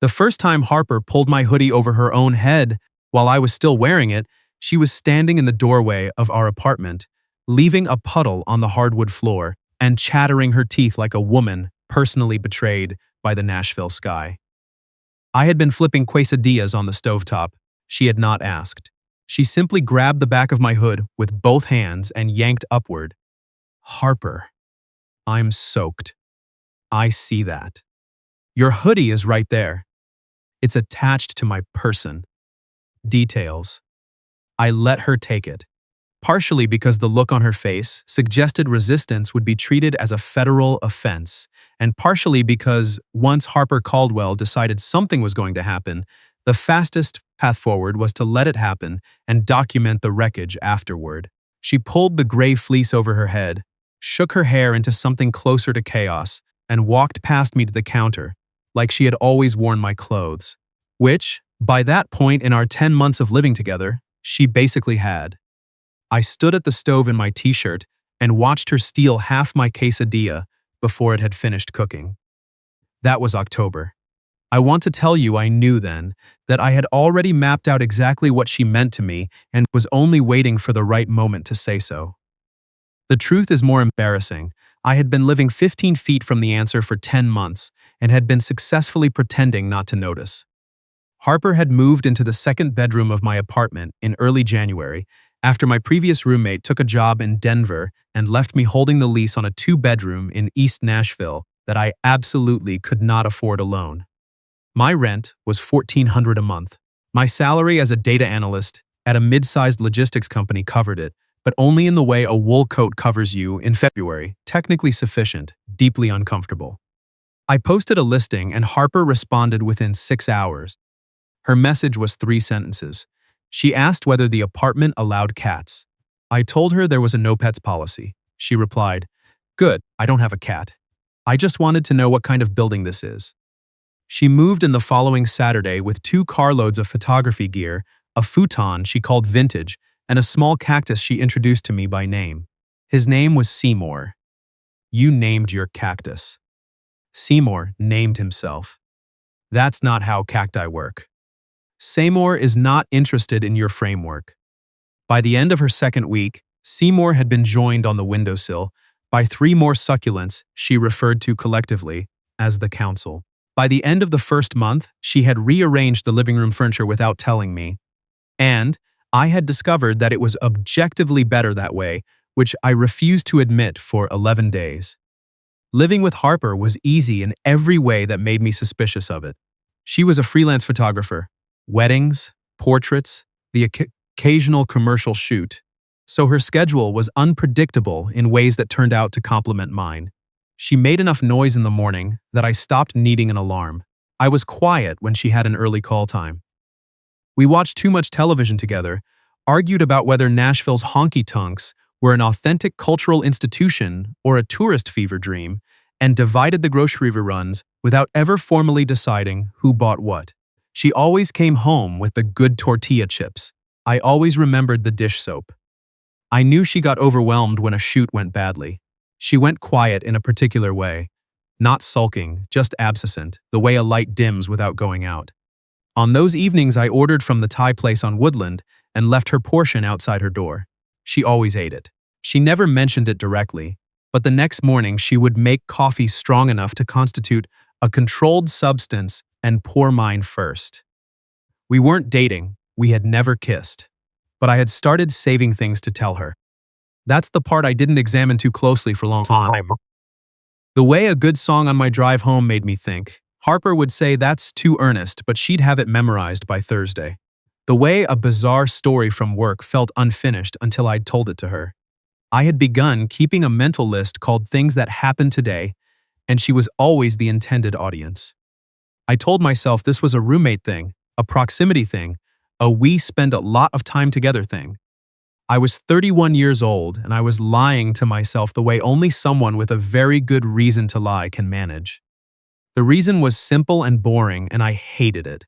The first time Harper pulled my hoodie over her own head while I was still wearing it, she was standing in the doorway of our apartment, leaving a puddle on the hardwood floor and chattering her teeth like a woman personally betrayed by the Nashville sky. I had been flipping quesadillas on the stovetop. She had not asked. She simply grabbed the back of my hood with both hands and yanked upward. Harper, I'm soaked. I see that. Your hoodie is right there. It's attached to my person. Details. I let her take it, partially because the look on her face suggested resistance would be treated as a federal offense, and partially because once Harper Caldwell decided something was going to happen, the fastest path forward was to let it happen and document the wreckage afterward. She pulled the gray fleece over her head, shook her hair into something closer to chaos, and walked past me to the counter, like she had always worn my clothes, which, by that point in our 10 months of living together, she basically had. I stood at the stove in my t-shirt and watched her steal half my quesadilla before it had finished cooking. That was October. I want to tell you I knew then that I had already mapped out exactly what she meant to me and was only waiting for the right moment to say so. The truth is more embarrassing. I had been living 15 feet from the answer for 10 months and had been successfully pretending not to notice. Harper had moved into the second bedroom of my apartment in early January after my previous roommate took a job in Denver and left me holding the lease on a 2-bedroom in East Nashville that I absolutely could not afford alone. My rent was $1,400 a month. My salary as a data analyst at a mid-sized logistics company covered it, but only in the way a wool coat covers you in February, technically sufficient, deeply uncomfortable. I posted a listing and Harper responded within 6 hours. Her message was 3 sentences. She asked whether the apartment allowed cats. I told her there was a no pets policy. She replied, "Good, I don't have a cat. I just wanted to know what kind of building this is." She moved in the following Saturday with 2 carloads of photography gear, a futon she called vintage, and a small cactus she introduced to me by name. His name was Seymour. You named your cactus. Seymour named himself. That's not how cacti work. Seymour is not interested in your framework. By the end of her second week, Seymour had been joined on the windowsill by 3 more succulents she referred to collectively as the council. By the end of the first month, she had rearranged the living room furniture without telling me, and I had discovered that it was objectively better that way, which I refused to admit for 11 days. Living with Harper was easy in every way that made me suspicious of it. She was a freelance photographer. Weddings, portraits, the occasional commercial shoot. So her schedule was unpredictable in ways that turned out to complement mine. She made enough noise in the morning that I stopped needing an alarm. I was quiet when she had an early call time. We watched too much television together, argued about whether Nashville's honky-tonks were an authentic cultural institution or a tourist fever dream, and divided the grocery runs without ever formally deciding who bought what. She always came home with the good tortilla chips. I always remembered the dish soap. I knew she got overwhelmed when a shoot went badly. She went quiet in a particular way. Not sulking, just absent, the way a light dims without going out. On those evenings I ordered from the Thai place on Woodland and left her portion outside her door. She always ate it. She never mentioned it directly, but the next morning she would make coffee strong enough to constitute a controlled substance and pour mine first. We weren't dating, we had never kissed, but I had started saving things to tell her. That's the part I didn't examine too closely for a long time. The way a good song on my drive home made me think. Harper would say that's too earnest, but she'd have it memorized by Thursday. The way a bizarre story from work felt unfinished until I'd told it to her. I had begun keeping a mental list called Things That Happened Today, and she was always the intended audience. I told myself this was a roommate thing, a proximity thing, a we spend a lot of time together thing. I was 31 years old, and I was lying to myself the way only someone with a very good reason to lie can manage. The reason was simple and boring, and I hated it.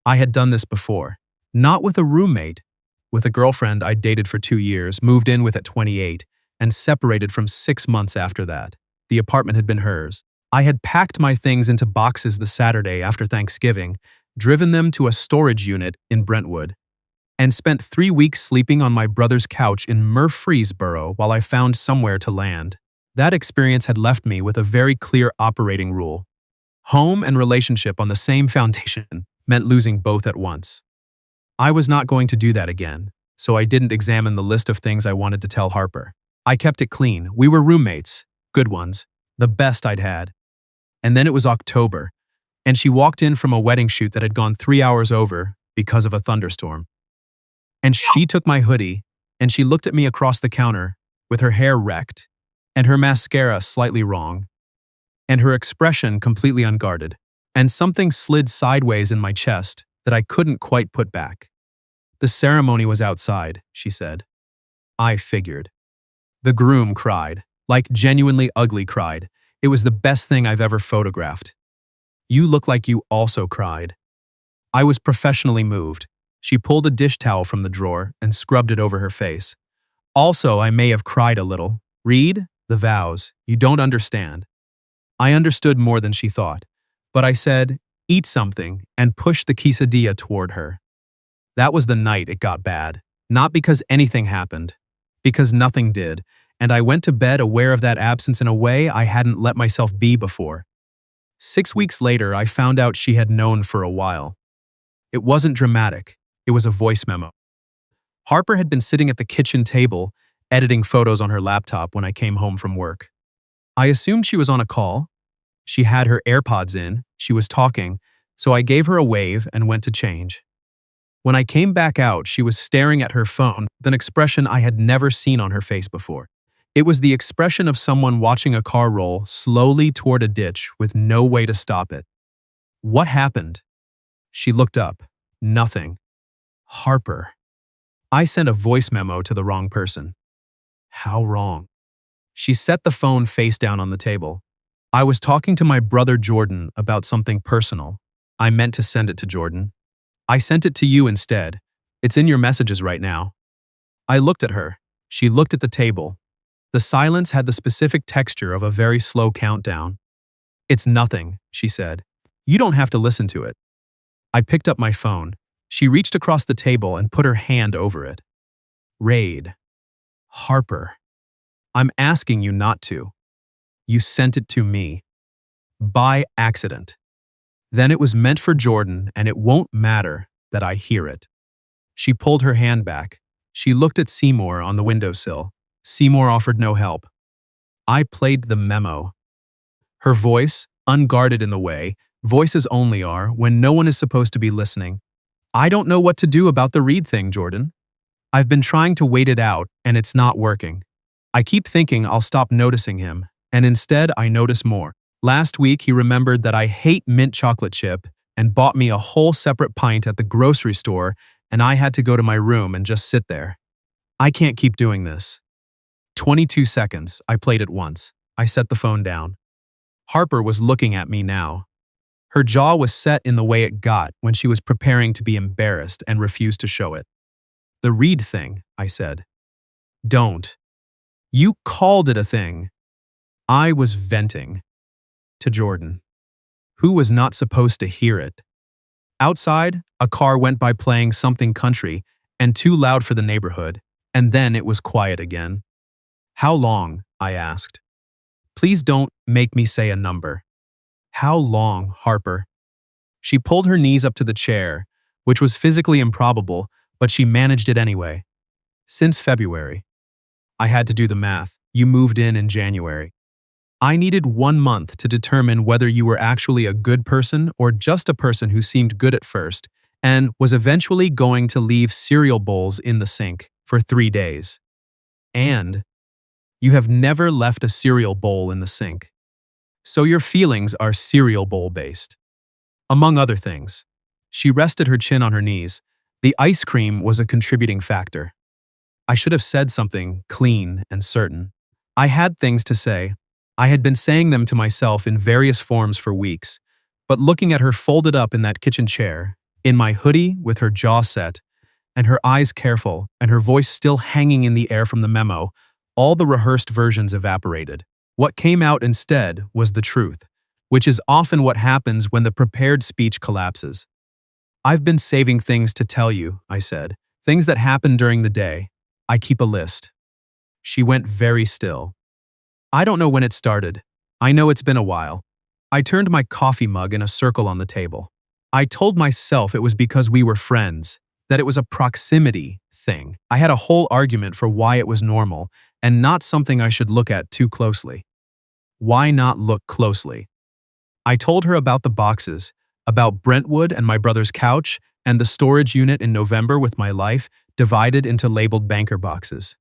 I had done this before. Not with a roommate. With a girlfriend I'd dated for 2 years, moved in with at 28, and separated from 6 months after that. The apartment had been hers. I had packed my things into boxes the Saturday after Thanksgiving, driven them to a storage unit in Brentwood, and spent 3 weeks sleeping on my brother's couch in Murfreesboro while I found somewhere to land. That experience had left me with a very clear operating rule. Home and relationship on the same foundation meant losing both at once. I was not going to do that again, so I didn't examine the list of things I wanted to tell Harper. I kept it clean. We were roommates, good ones, the best I'd had. And then it was October, and she walked in from a wedding shoot that had gone 3 hours over because of a thunderstorm. And she took my hoodie, and she looked at me across the counter with her hair wrecked, and her mascara slightly wrong, and her expression completely unguarded, and something slid sideways in my chest that I couldn't quite put back. The ceremony was outside, she said. I figured. The groom cried, like genuinely ugly cried. It was the best thing I've ever photographed. You look like you also cried. I was professionally moved. She pulled a dish towel from the drawer and scrubbed it over her face. Also, I may have cried a little. Read the vows. You don't understand. I understood more than she thought, but I said, eat something, and pushed the quesadilla toward her. That was the night it got bad. Not because anything happened, because nothing did, and I went to bed aware of that absence in a way I hadn't let myself be before. 6 weeks later, I found out she had known for a while. It wasn't dramatic. It was a voice memo. Harper had been sitting at the kitchen table, editing photos on her laptop when I came home from work. I assumed she was on a call. She had her AirPods in, she was talking, so I gave her a wave and went to change. When I came back out, she was staring at her phone with an expression I had never seen on her face before. It was the expression of someone watching a car roll slowly toward a ditch with no way to stop it. What happened? She looked up. Nothing. Harper. I sent a voice memo to the wrong person. How wrong? She set the phone face down on the table. I was talking to my brother Jordan about something personal. I meant to send it to Jordan. I sent it to you instead. It's in your messages right now. I looked at her. She looked at the table. The silence had the specific texture of a very slow countdown. It's nothing, she said. You don't have to listen to it. I picked up my phone. She reached across the table and put her hand over it. Raid. Harper. I'm asking you not to. You sent it to me. By accident. Then it was meant for Jordan, and it won't matter that I hear it. She pulled her hand back. She looked at Seymour on the windowsill. Seymour offered no help. I played the memo. Her voice, unguarded in the way voices only are when no one is supposed to be listening. I don't know what to do about the Reed thing, Jordan. I've been trying to wait it out, and it's not working. I keep thinking I'll stop noticing him, and instead I notice more. Last week he remembered that I hate mint chocolate chip and bought me a whole separate pint at the grocery store, and I had to go to my room and just sit there. I can't keep doing this. 22 seconds, I played it once. I set the phone down. Harper was looking at me now. Her jaw was set in the way it got when she was preparing to be embarrassed and refused to show it. The Reed thing, I said. Don't. You called it a thing. I was venting. To Jordan, who was not supposed to hear it. Outside, a car went by playing something country and too loud for the neighborhood, and then it was quiet again. How long? I asked. Please don't make me say a number. How long, Harper? She pulled her knees up to the chair, which was physically improbable, but she managed it anyway. Since February. I had to do the math. You moved in January. I needed 1 month to determine whether you were actually a good person or just a person who seemed good at first and was eventually going to leave cereal bowls in the sink for 3 days. And you have never left a cereal bowl in the sink. So your feelings are cereal bowl based. Among other things. She rested her chin on her knees. The ice cream was a contributing factor. I should have said something clean and certain. I had things to say. I had been saying them to myself in various forms for weeks, but looking at her folded up in that kitchen chair, in my hoodie with her jaw set, and her eyes careful, and her voice still hanging in the air from the memo, all the rehearsed versions evaporated. What came out instead was the truth. which is often what happens when the prepared speech collapses. I've been saving things to tell you, I said. Things that happen during the day. I keep a list. She went very still. I don't know when it started. I know it's been a while. I turned my coffee mug in a circle on the table. I told myself it was because we were friends, that it was a proximity thing. I had a whole argument for why it was normal and not something I should look at too closely. Why not look closely? I told her about the boxes, about Brentwood and my brother's couch, and the storage unit in November with my life divided into labeled banker boxes.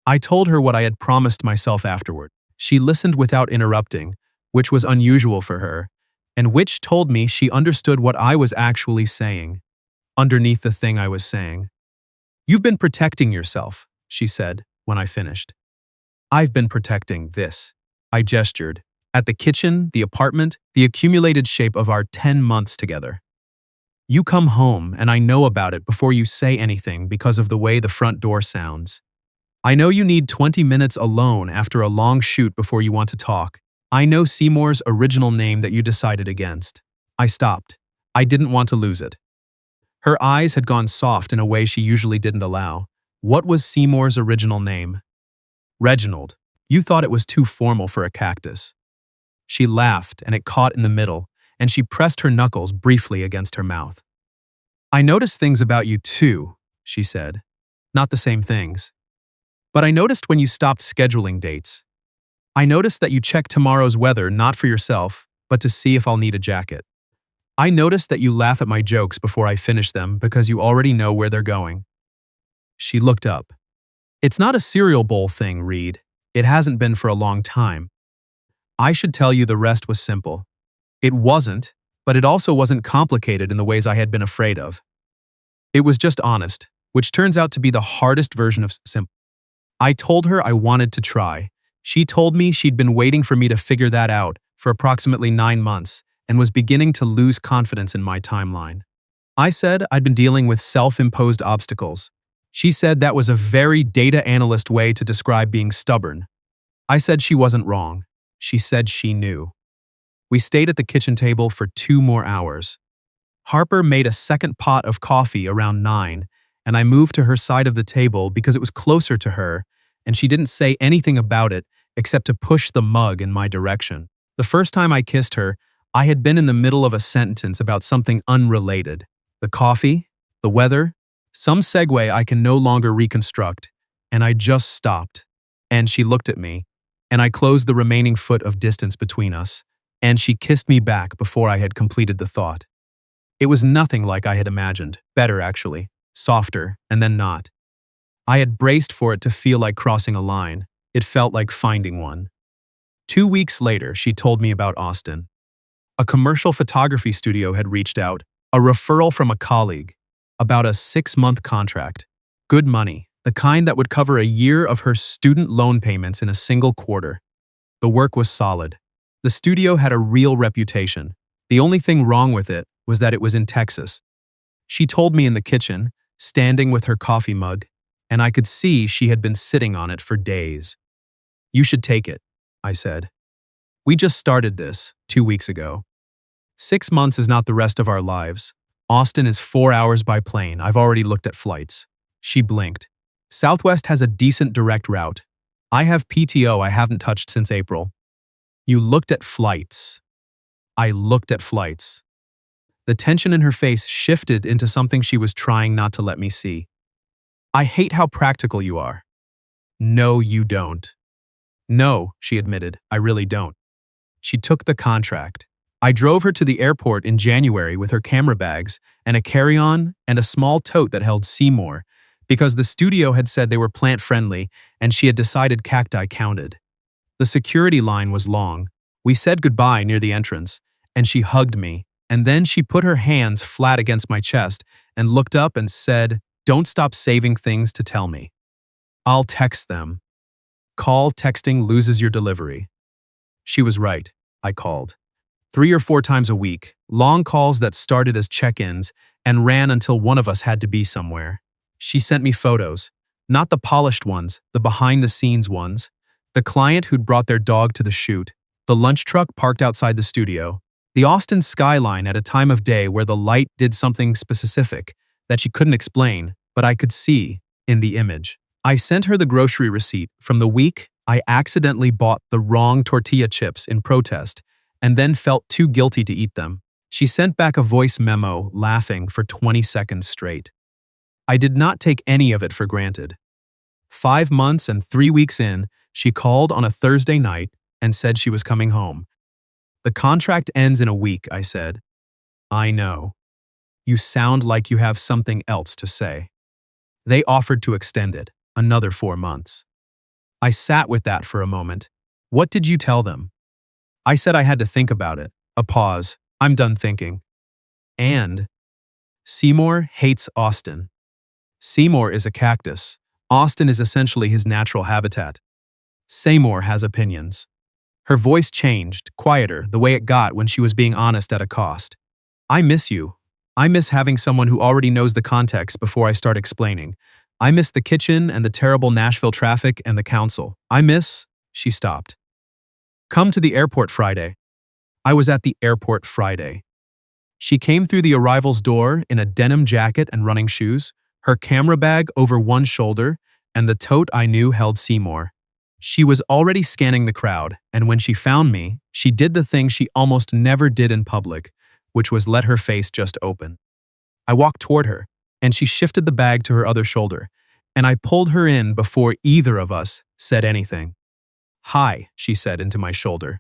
I told her what I had promised myself afterward. She listened without interrupting, which was unusual for her, and which told me she understood what I was actually saying, underneath the thing I was saying. You've been protecting yourself, she said, when I finished. I've been protecting this. I gestured. At the kitchen, the apartment, the accumulated shape of our 10 months together. You come home, and I know about it before you say anything because of the way the front door sounds. I know you need 20 minutes alone after a long shoot before you want to talk. I know Seymour's original name that you decided against. I stopped. I didn't want to lose it. Her eyes had gone soft in a way she usually didn't allow. What was Seymour's original name? Reginald. You thought it was too formal for a cactus. She laughed, and it caught in the middle, and she pressed her knuckles briefly against her mouth. I noticed things about you too, she said. Not the same things. But I noticed when you stopped scheduling dates. I noticed that you check tomorrow's weather not for yourself, but to see if I'll need a jacket. I noticed that you laugh at my jokes before I finish them because you already know where they're going. She looked up. It's not a cereal bowl thing, Reed. It hasn't been for a long time. I should tell you the rest was simple. It wasn't, but it also wasn't complicated in the ways I had been afraid of. It was just honest, which turns out to be the hardest version of simple. I told her I wanted to try. She told me she'd been waiting for me to figure that out for approximately 9 months and was beginning to lose confidence in my timeline. I said I'd been dealing with self-imposed obstacles. She said that was a very data analyst way to describe being stubborn. I said she wasn't wrong. She said she knew. We stayed at the kitchen table for 2 more hours. Harper made a second pot of coffee around 9, and I moved to her side of the table because it was closer to her, and she didn't say anything about it except to push the mug in my direction. The first time I kissed her, I had been in the middle of a sentence about something unrelated. The coffee, the weather, some segue I can no longer reconstruct, and I just stopped. And she looked at me, and I closed the remaining foot of distance between us, and she kissed me back before I had completed the thought. It was nothing like I had imagined, better actually, softer, and then not. I had braced for it to feel like crossing a line. It felt like finding one. 2 weeks later, she told me about Austin. A commercial photography studio had reached out, a referral from a colleague, about a 6-month contract. Good money, the kind that would cover a year of her student loan payments in a single quarter. The work was solid. The studio had a real reputation. The only thing wrong with it was that it was in Texas. She told me in the kitchen, standing with her coffee mug, and I could see she had been sitting on it for days. You should take it, I said. We just started this 2 weeks ago. 6 months is not the rest of our lives. Austin is 4 hours by plane. I've already looked at flights. She blinked. Southwest has a decent direct route. I have PTO I haven't touched since April. You looked at flights. I looked at flights. The tension in her face shifted into something she was trying not to let me see. I hate how practical you are. No, you don't. No, she admitted, I really don't. She took the contract. I drove her to the airport in January with her camera bags and a carry-on and a small tote that held Seymour, because the studio had said they were plant-friendly and she had decided cacti counted. The security line was long. We said goodbye near the entrance, and she hugged me, and then she put her hands flat against my chest and looked up and said, "Don't stop saving things to tell me. I'll text them." Call texting loses your delivery. She was right. I called. 3 or 4 times a week, long calls that started as check-ins and ran until one of us had to be somewhere. She sent me photos, not the polished ones, the behind-the-scenes ones. The client who'd brought their dog to the shoot, The lunch truck parked outside the studio. The Austin skyline at a time of day where the light did something specific that she couldn't explain, but I could see in the image. I sent her the grocery receipt from the week I accidentally bought the wrong tortilla chips in protest and then felt too guilty to eat them. She sent back a voice memo laughing for 20 seconds straight. I did not take any of it for granted. 5 months and 3 weeks in, she called on a Thursday night and said she was coming home. The contract ends in a week, I said. I know. You sound like you have something else to say. They offered to extend it, another 4 months. I sat with that for a moment. What did you tell them? I said I had to think about it. A pause. I'm done thinking. And Seymour hates Austin. Seymour is a cactus. Austin is essentially his natural habitat. Seymour has opinions. Her voice changed, quieter, the way it got when she was being honest at a cost. I miss you. I miss having someone who already knows the context before I start explaining. I miss the kitchen and the terrible Nashville traffic and the council. She stopped. Come to the airport Friday. I was at the airport Friday. She came through the arrival's door in a denim jacket and running shoes, her camera bag over one shoulder, and the tote I knew held Seymour. She was already scanning the crowd, and when she found me, she did the thing she almost never did in public, which was let her face just open. I walked toward her, and she shifted the bag to her other shoulder, and I pulled her in before either of us said anything. Hi, she said into my shoulder.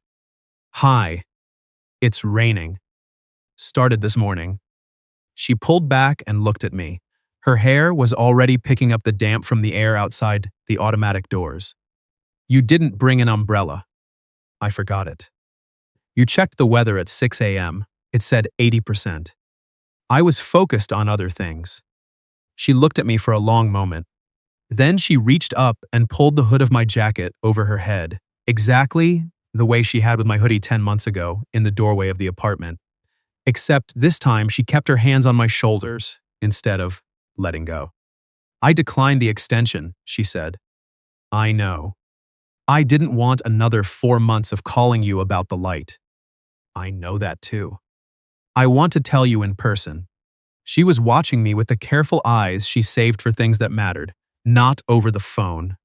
Hi. It's raining. Started this morning. She pulled back and looked at me. Her hair was already picking up the damp from the air outside the automatic doors. You didn't bring an umbrella. I forgot it. You checked the weather at 6 a.m. It said 80%. I was focused on other things. She looked at me for a long moment. Then she reached up and pulled the hood of my jacket over her head, exactly the way she had with my hoodie 10 months ago in the doorway of the apartment. Except this time she kept her hands on my shoulders instead of letting go. I declined the extension, she said. I know. I didn't want another 4 months of calling you about the light. I know that too. I want to tell you in person. She was watching me with the careful eyes she saved for things that mattered, not over the phone.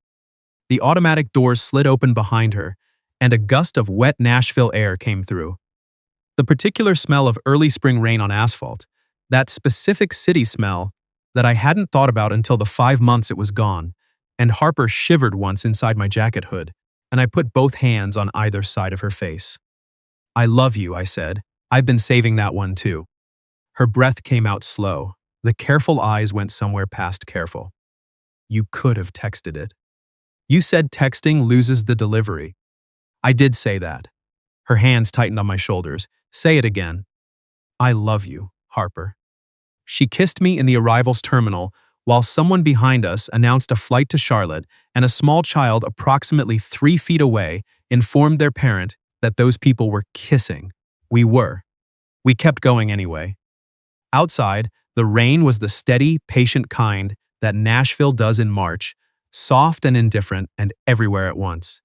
The automatic doors slid open behind her, and a gust of wet Nashville air came through. The particular smell of early spring rain on asphalt, that specific city smell that I hadn't thought about until the 5 months it was gone, and Harper shivered once inside my jacket hood, and I put both hands on either side of her face. I love you, I said. I've been saving that one too. Her breath came out slow. The careful eyes went somewhere past careful. You could have texted it. You said texting loses the delivery. I did say that. Her hands tightened on my shoulders. Say it again. I love you, Harper. She kissed me in the arrivals terminal while someone behind us announced a flight to Charlotte, and a small child approximately 3 feet away informed their parent that those people were kissing. We were. We kept going anyway. Outside, the rain was the steady, patient kind that Nashville does in March, soft and indifferent and everywhere at once.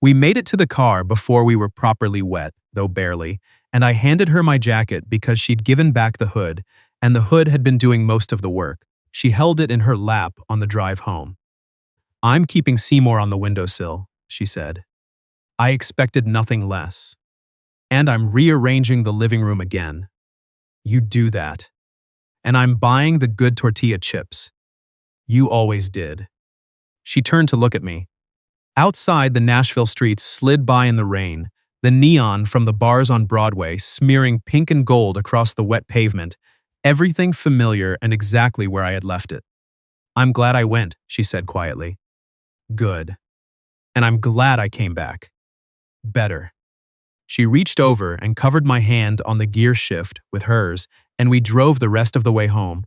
We made it to the car before we were properly wet, though barely, and I handed her my jacket because she'd given back the hood, and the hood had been doing most of the work. She held it in her lap on the drive home. I'm keeping Seymour on the windowsill, she said. I expected nothing less. And I'm rearranging the living room again. You do that. And I'm buying the good tortilla chips. You always did. She turned to look at me. Outside, the Nashville streets slid by in the rain, the neon from the bars on Broadway smearing pink and gold across the wet pavement, everything familiar and exactly where I had left it. I'm glad I went, she said quietly. Good. And I'm glad I came back. Better. She reached over and covered my hand on the gear shift with hers, and we drove the rest of the way home.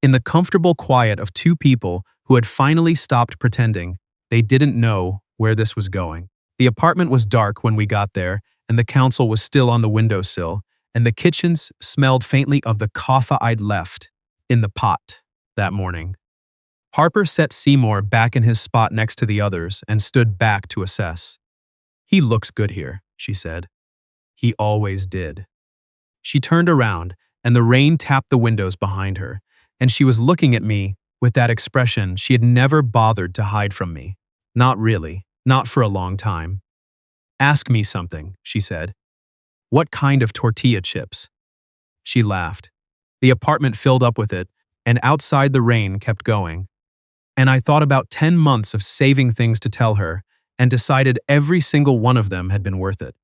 In the comfortable quiet of two people who had finally stopped pretending, they didn't know where this was going. The apartment was dark when we got there, and the council was still on the windowsill, and the kitchens smelled faintly of the kaffa I'd left in the pot that morning. Harper set Seymour back in his spot next to the others and stood back to assess. He looks good here, she said. He always did. She turned around, and the rain tapped the windows behind her, and she was looking at me with that expression she had never bothered to hide from me. Not really, not for a long time. Ask me something, she said. What kind of tortilla chips? She laughed. The apartment filled up with it, and outside the rain kept going. And I thought about 10 months of saving things to tell her, and decided every single one of them had been worth it.